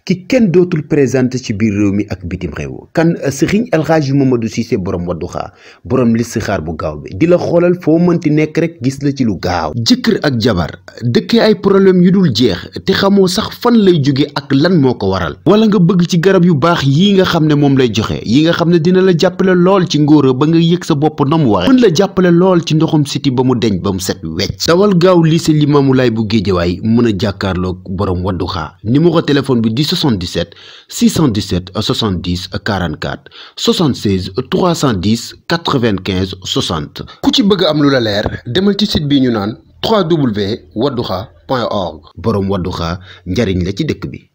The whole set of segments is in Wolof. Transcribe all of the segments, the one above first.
ki kenn dootul présenté ci biir réew mi ak bitim réew kan Serigne El Hadji Mamadou Cissé borom Wadduha borom listixaar bu gaaw bi di la xoolal foo mënti nekk rek gis la ci lu gaaw jëkkër ak jabar dëkkee ay problème yu dul jeex te xamoo sax fan lay jóge ak lan moo ko waral wala nga bëgg ci garab yu baax yi nga xam ne moom lay joxe yi nga xam ne dina la jàppale lool ci ngóora ba nga yëg sa bopp na mu waxe mën la jàppale lool ci ndoxum siti ba mu deñ ba mu set wecc dawal gaaw lycée Limamoulaye bu Guédiawaye mën a jàkkaarloog borom Wadduha numéro téléphone bi di 77 617 70 44 76 310 95 60 ku ci bëgg am lu la leer demal ci site bi ñu naan www.wadduha.org borom Wadduha njariñ la ci dëkk bi.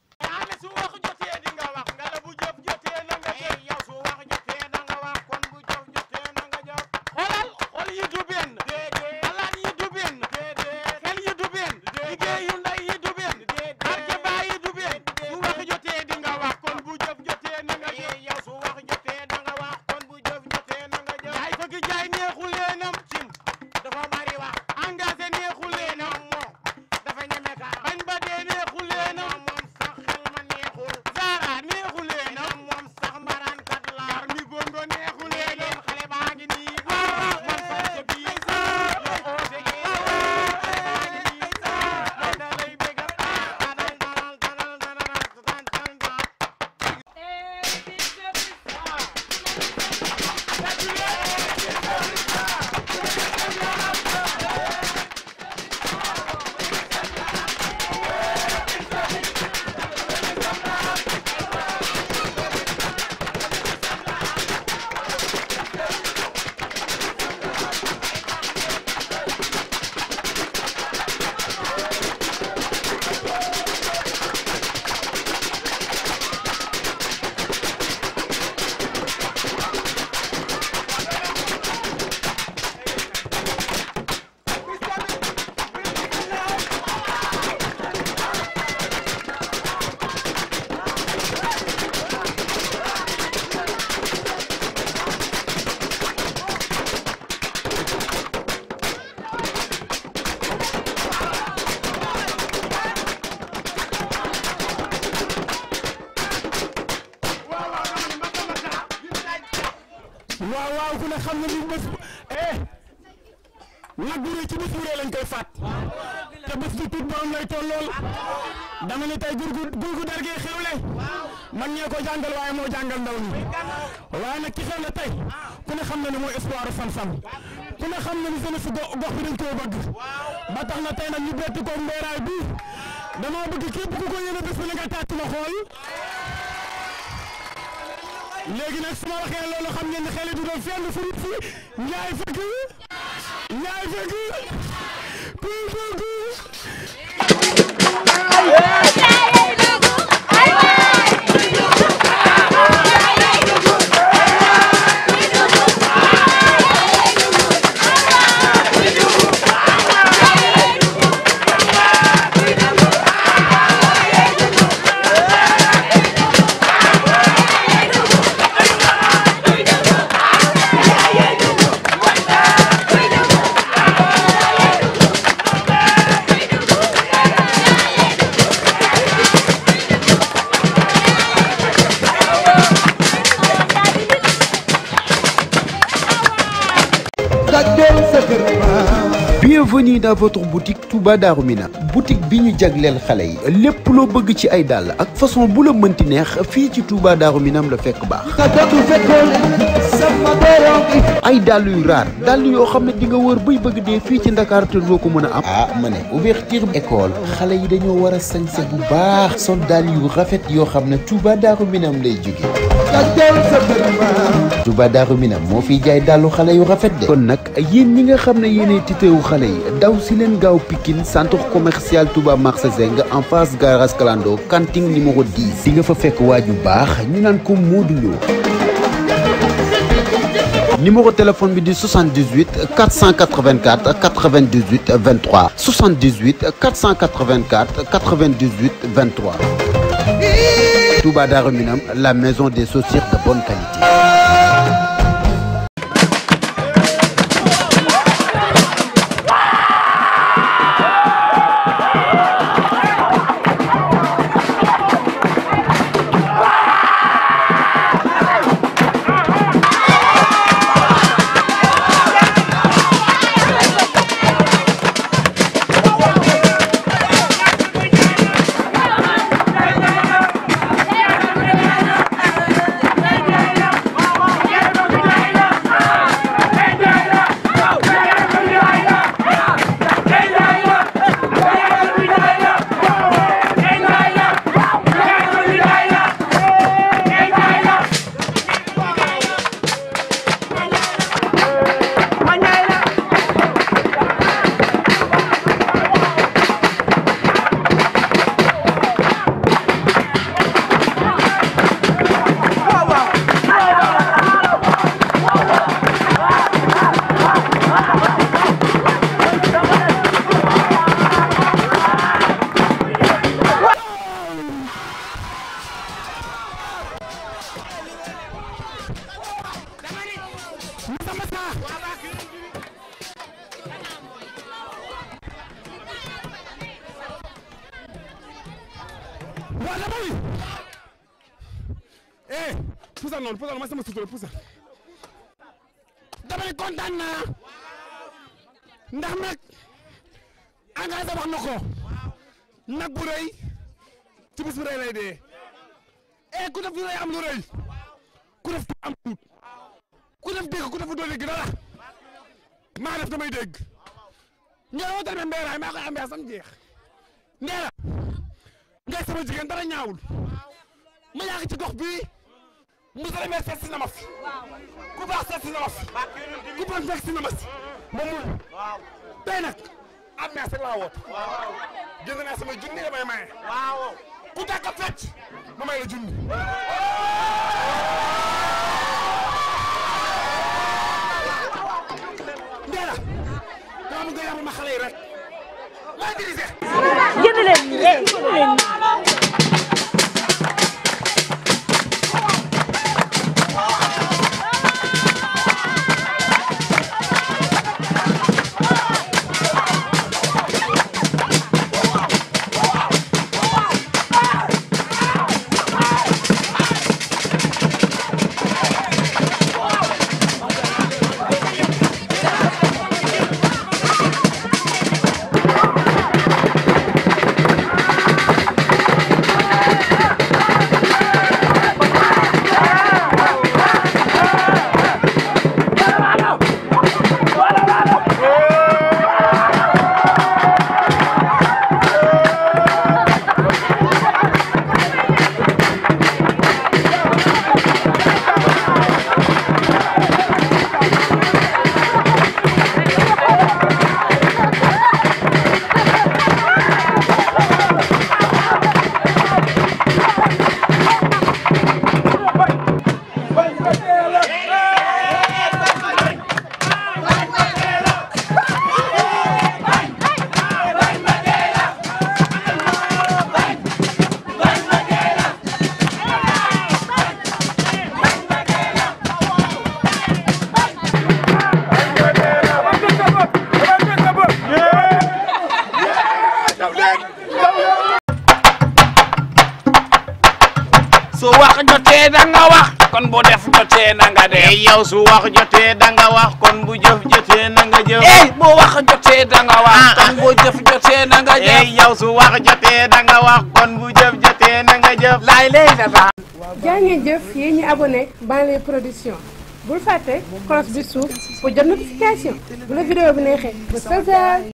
waaw ku ne xam na ni bés nag bu rëy ci bés bu rëy lañ koy faat te bés bu tuut borom lay tollool dama ne tey gurgu dargee xewle man ñee ko jàngal waaye moo jàngal ndaw ñi waaye nag ki xewle tey ku ne xam na ni mooy espoir Sam-Sam ku ne xam na ni jeunesse gox bi dañ koo bëgg ba tax na tey nag ñu bett ko mbéeraay bi dama bëgg képp ku ko yéene bés bi na nga tàcc ma xool léegi nag su ma waxee loolu xam ngeen ne xel du doon fenn fu fi Ndiaye Feug Bienvenue dans votre boutique Touba Darou Minam boutique bi ñu jagleel xale yi lépp loo bëgg ci ay dàll ak façon bu la mënti neex fii ci Touba Darou Minam la fekk baax ay dàll yu raar dàll yoo xam ne di nga wër bay bëgg dee fii ci Ndakaar te doo ko mën a am ma ne ouverture école xale yi dañoo war a sañse bu baax sol dàll yu rafet yoo xam ne Touba Darou Minam lay jóge Touba Darou Minam moo fiy jaay dàllu xale yu rafet de kon nag yéen ñi nga xam ne yéenay titeewu xale yi daw si leen gaaw Pikine centre commercial Touba marché Zeng en face garage Kalando cantine numéro 10 di nga fa fekk waaju baax ñu naan ko Modou Lo numéro téléphone bi di 78 484 98 23 78 484 98 23 Touba Darou Minam, la maison des chaussures de bonne qualité. waaw dama ni pusal noonu pusal ma sama sutura pusal dama ni kontaan naa ndax nag engagé wax na ko nag bu rëy ci bis bu rëy lay dee ku def lu rëy am lu rëy ku def am tuut ku def dégg ku def doo dégg dara maa def damay dégg ñoo woo tamit mbéeraay maa koy amee sam jeex ndeela ngay sama jigéen dara ñaawul ma yaa ngi ci gox bii monsieur le maire seet si na ma fi ku baax seet si na ma fi ku bon fekk si na ma si moom mooy tey nag am naa sax laa woote jënd naa sama junni damay maye ku tàkk a fecc ma may la junni ndeela dama bëgg yàlla ma xale yi rek maa dirigé jënd leen su wax jotee da nga wax kon bu def jotee na nga def yow su wax jotee da nga wax kon bu jëf jotee na nga jëf bu wax jotee da nga wax kon bu jëf jotee na nga jëf yow su wax jotee da nga wax kon bu jëf jotee na nga jëf laay lay dafa jaa ngeen jëf yéen ñi abonné Banlieue Production bul fàtte cloche bi suuf pour jot notification bu la vidéo bi neexee ba